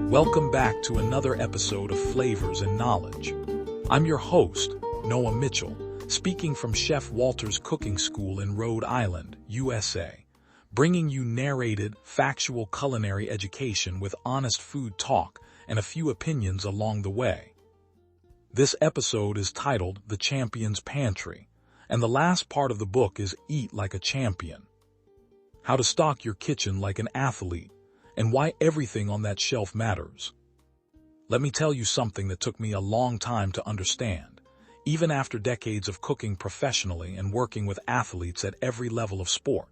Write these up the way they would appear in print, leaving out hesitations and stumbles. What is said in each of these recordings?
Welcome back to another episode of Flavors and Knowledge. I'm your host, Noah Mitchell, speaking from Chef Walter's Cooking School in Rhode Island, USA, bringing you narrated, factual culinary education with honest food talk and a few opinions along the way. This episode is titled The Champion's Pantry, and the last part of the book is Eat Like a Champion. How to stock your kitchen like an athlete, and why everything on that shelf matters. Let me tell you something that took me a long time to understand, even after decades of cooking professionally and working with athletes at every level of sport.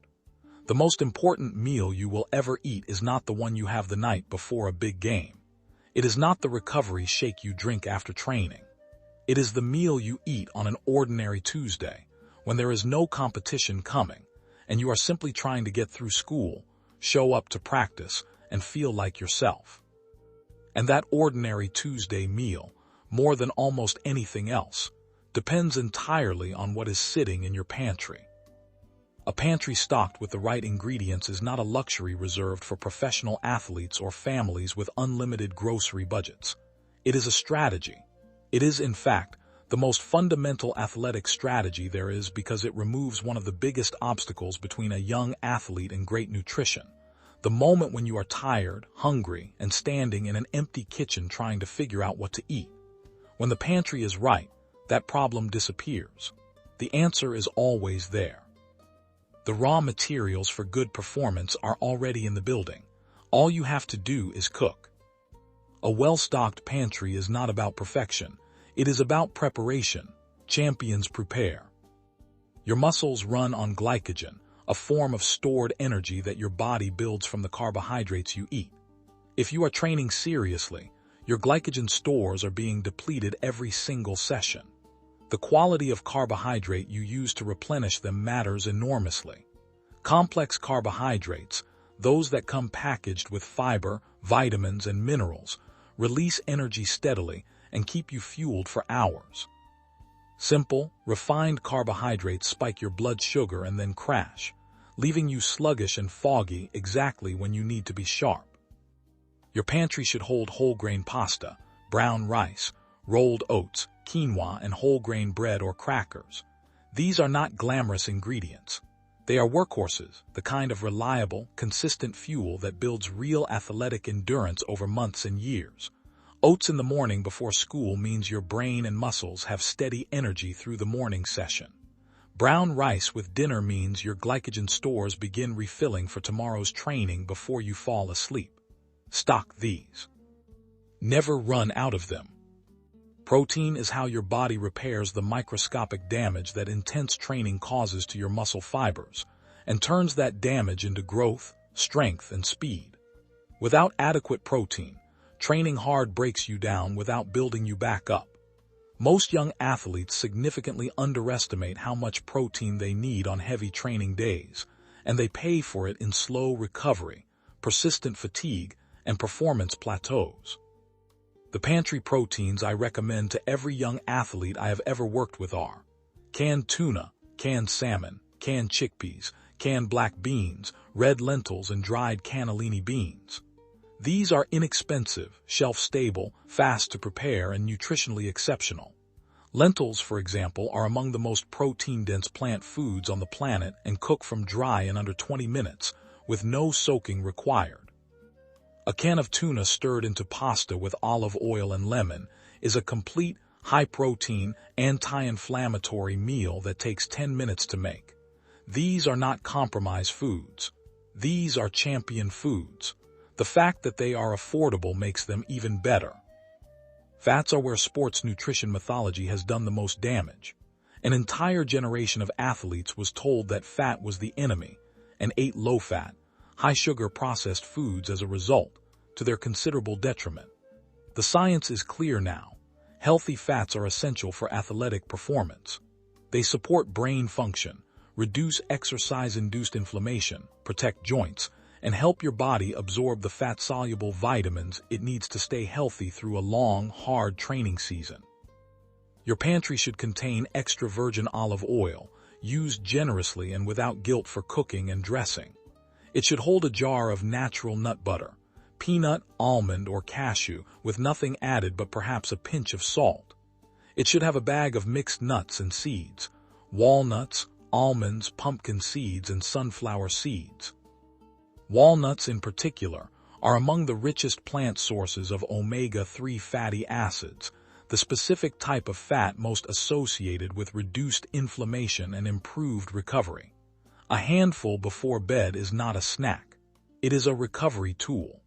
The most important meal you will ever eat is not the one you have the night before a big game. It is not the recovery shake you drink after training. It is the meal you eat on an ordinary Tuesday, when there is no competition coming, and you are simply trying to get through school, show up to practice, and feel like yourself. And that ordinary Tuesday meal, more than almost anything else, depends entirely on what is sitting in your pantry. A pantry stocked with the right ingredients is not a luxury reserved for professional athletes or families with unlimited grocery budgets. It is a strategy. It is, in fact, the most fundamental athletic strategy there is because it removes one of the biggest obstacles between a young athlete and great nutrition. The moment when you are tired, hungry, and standing in an empty kitchen trying to figure out what to eat. When the pantry is right, that problem disappears. The answer is always there. The raw materials for good performance are already in the building. All you have to do is cook. A well-stocked pantry is not about perfection. It is about preparation. Champions prepare. Your muscles run on glycogen, a form of stored energy that your body builds from the carbohydrates you eat. If you are training seriously, your glycogen stores are being depleted every single session. The quality of carbohydrate you use to replenish them matters enormously. Complex carbohydrates, those that come packaged with fiber, vitamins, and minerals, release energy steadily and keep you fueled for hours. Simple, refined carbohydrates spike your blood sugar and then crash, leaving you sluggish and foggy exactly when you need to be sharp. Your pantry should hold whole grain pasta, brown rice, rolled oats, quinoa, and whole grain bread or crackers. These are not glamorous ingredients. They are workhorses, the kind of reliable, consistent fuel that builds real athletic endurance over months and years. Oats in the morning before school means your brain and muscles have steady energy through the morning session. Brown rice with dinner means your glycogen stores begin refilling for tomorrow's training before you fall asleep. Stock these. Never run out of them. Protein is how your body repairs the microscopic damage that intense training causes to your muscle fibers and turns that damage into growth, strength, and speed. Without adequate protein, training hard breaks you down without building you back up. Most young athletes significantly underestimate how much protein they need on heavy training days, and they pay for it in slow recovery, persistent fatigue, and performance plateaus. The pantry proteins I recommend to every young athlete I have ever worked with are canned tuna, canned salmon, canned chickpeas, canned black beans, red lentils, and dried cannellini beans. These are inexpensive, shelf-stable, fast to prepare, and nutritionally exceptional. Lentils, for example, are among the most protein-dense plant foods on the planet and cook from dry in under 20 minutes, with no soaking required. A can of tuna stirred into pasta with olive oil and lemon is a complete, high-protein, anti-inflammatory meal that takes 10 minutes to make. These are not compromise foods. These are champion foods. The fact that they are affordable makes them even better. Fats are where sports nutrition mythology has done the most damage. An entire generation of athletes was told that fat was the enemy and ate low-fat, high-sugar processed foods as a result, to their considerable detriment. The science is clear now. Healthy fats are essential for athletic performance. They support brain function, reduce exercise-induced inflammation, protect joints, and help your body absorb the fat-soluble vitamins it needs to stay healthy through a long, hard training season. Your pantry should contain extra virgin olive oil, used generously and without guilt for cooking and dressing. It should hold a jar of natural nut butter, peanut, almond, or cashew, with nothing added but perhaps a pinch of salt. It should have a bag of mixed nuts and seeds, walnuts, almonds, pumpkin seeds, and sunflower seeds. Walnuts in particular are among the richest plant sources of omega-3 fatty acids, the specific type of fat most associated with reduced inflammation and improved recovery. A handful before bed is not a snack. It is a recovery tool.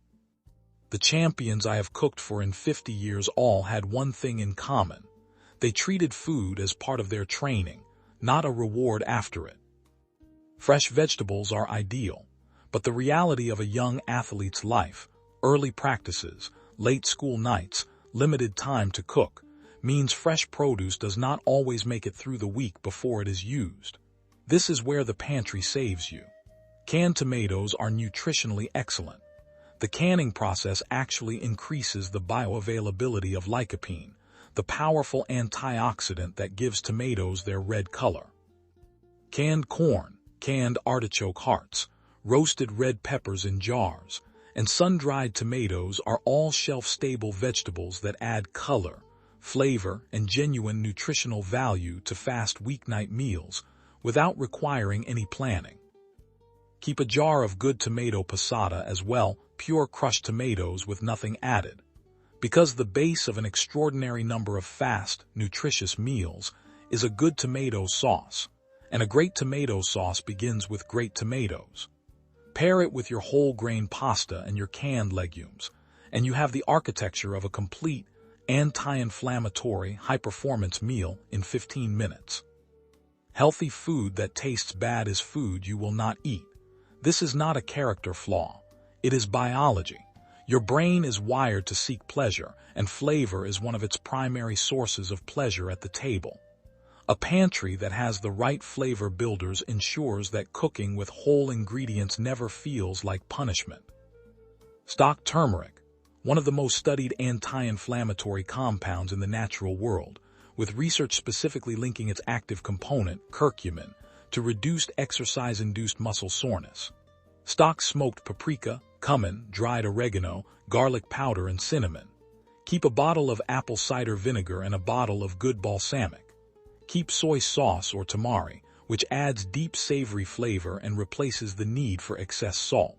The champions I have cooked for in 50 years all had one thing in common. They treated food as part of their training, not a reward after it. Fresh vegetables are ideal, but the reality of a young athlete's life, early practices, late school nights, limited time to cook, means fresh produce does not always make it through the week before it is used. This is where the pantry saves you. Canned tomatoes are nutritionally excellent. The canning process actually increases the bioavailability of lycopene, the powerful antioxidant that gives tomatoes their red color. Canned corn, canned artichoke hearts, roasted red peppers in jars, and sun-dried tomatoes are all shelf-stable vegetables that add color, flavor, and genuine nutritional value to fast weeknight meals without requiring any planning. Keep a jar of good tomato passata as well, pure crushed tomatoes with nothing added. Because the base of an extraordinary number of fast, nutritious meals is a good tomato sauce, and a great tomato sauce begins with great tomatoes. Pair it with your whole grain pasta and your canned legumes, and you have the architecture of a complete, anti-inflammatory, high-performance meal in 15 minutes. Healthy food that tastes bad is food you will not eat. This is not a character flaw. It is biology. Your brain is wired to seek pleasure, and flavor is one of its primary sources of pleasure at the table. A pantry that has the right flavor builders ensures that cooking with whole ingredients never feels like punishment. Stock turmeric, one of the most studied anti-inflammatory compounds in the natural world, with research specifically linking its active component, curcumin, to reduced exercise-induced muscle soreness. Stock smoked paprika, cumin, dried oregano, garlic powder, and cinnamon. Keep a bottle of apple cider vinegar and a bottle of good balsamic. Keep soy sauce or tamari, which adds deep savory flavor and replaces the need for excess salt.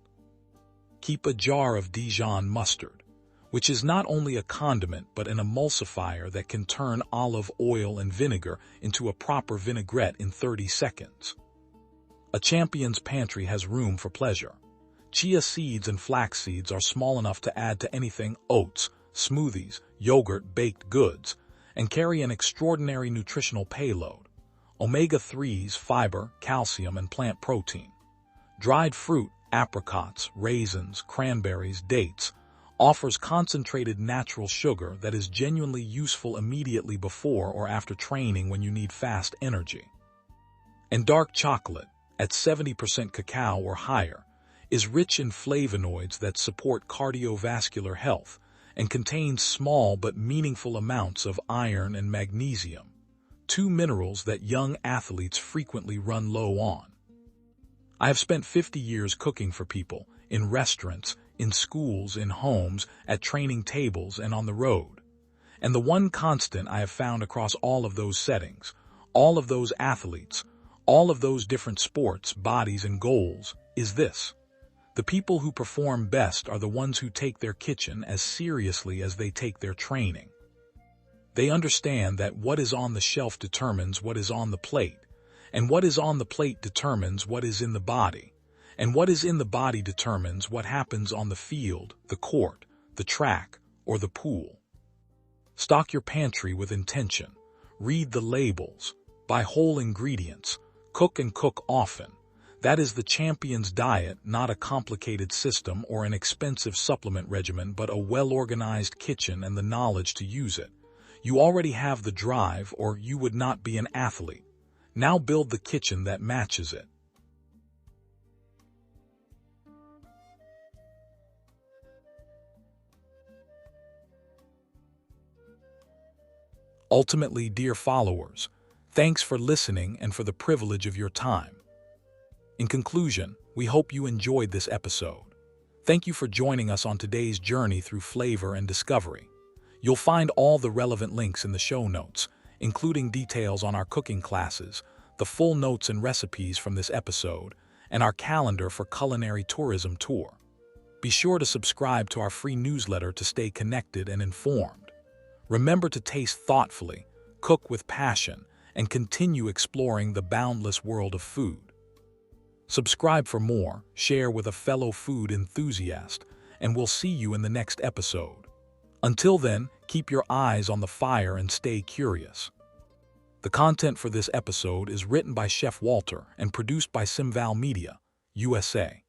Keep a jar of Dijon mustard, which is not only a condiment but an emulsifier that can turn olive oil and vinegar into a proper vinaigrette in 30 seconds. A champion's pantry has room for pleasure. Chia seeds and flax seeds are small enough to add to anything: oats, smoothies, yogurt, baked goods, and carry an extraordinary nutritional payload. Omega-3s, fiber, calcium, and plant protein. Dried fruit, apricots, raisins, cranberries, dates, offers concentrated natural sugar that is genuinely useful immediately before or after training when you need fast energy. And dark chocolate, at 70% cacao or higher, is rich in flavonoids that support cardiovascular health and contains small but meaningful amounts of iron and magnesium, two minerals that young athletes frequently run low on. I have spent 50 years cooking for people, in restaurants, in schools, in homes, at training tables, and on the road. And the one constant I have found across all of those settings, all of those athletes, all of those different sports, bodies, and goals, is this: the people who perform best are the ones who take their kitchen as seriously as they take their training. They understand that what is on the shelf determines what is on the plate, and what is on the plate determines what is in the body, and what is in the body determines what happens on the field, the court, the track, or the pool. Stock your pantry with intention. Read the labels. Buy whole ingredients. Cook and cook often. That is the champion's diet, not a complicated system or an expensive supplement regimen, but a well-organized kitchen and the knowledge to use it. You already have the drive, or you would not be an athlete. Now build the kitchen that matches it. Ultimately, dear followers, thanks for listening and for the privilege of your time. In conclusion, we hope you enjoyed this episode. Thank you for joining us on today's journey through flavor and discovery. You'll find all the relevant links in the show notes, including details on our cooking classes, the full notes and recipes from this episode, and our calendar for culinary tourism tour. Be sure to subscribe to our free newsletter to stay connected and informed. Remember to taste thoughtfully, cook with passion, and continue exploring the boundless world of food. Subscribe for more, share with a fellow food enthusiast, and we'll see you in the next episode. Until then, keep your eyes on the fire and stay curious. The content for this episode is written by Chef Walter and produced by Simval Media, USA.